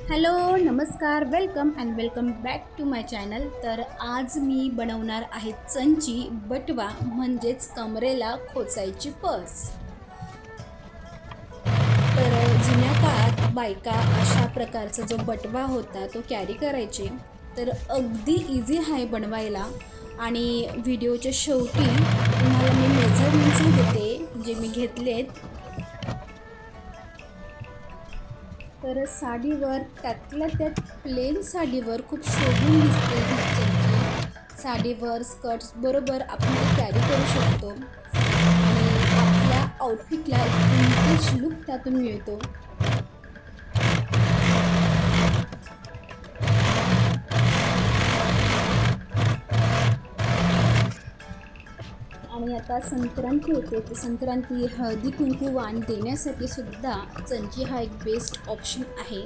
Hello नमस्कार welcome back to my channel. तर आज मी बनवणार आहे चंची बटवा म्हणजेच कमरेला खोचायची पर्स। तर जुन्या काळात बायका अशा प्रकारचा जो बटवा होता तो कॅरी करायचे। तर अगदी इझी आहे बनवायला आणि व्हिडिओच्या शेवटी तुम्हाला मी मेजरमेंट्स देते जे मी घेतलेत। तर साडीवर त्यातल्या त्यात प्लेन साडीवर खूप शोभून दिसते ही चंची। साडीवर स्कर्ट्स बरोबर आपण ती कॅरी करू शकतो आणि आपल्या आउटफिटला एक विंटेज लुक त्यातून मिळतो। आणि आता संक्रांती येते, तर संक्रांती हळदी कुंकू वाण देण्यासाठी सुद्धा चंची हा एक बेस्ट ऑप्शन आहे।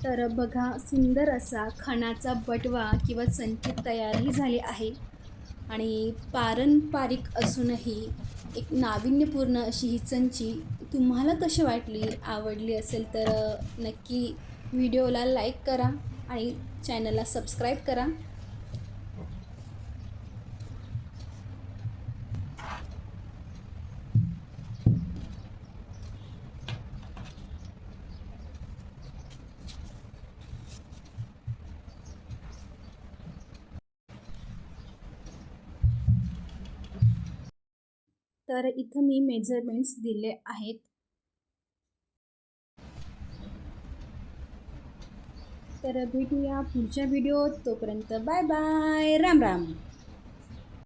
तर बघा, सुंदर असा खणाचा बटवा किंवा चंची तयारही झाली आहे आणि पारंपरिक असूनही एक नाविन्यपूर्ण अशी ही चंची तुम्हाला कशी वाटली? आवडली असेल तर नक्की व्हिडिओला लाईक करा आणि चॅनलला सबस्क्राईब करा। तर इथं मी मेजरमेंट्स दिले आहेत। तर भेटूया पुढच्या व्हिडिओत, तोपर्यंत बाय बाय, राम राम।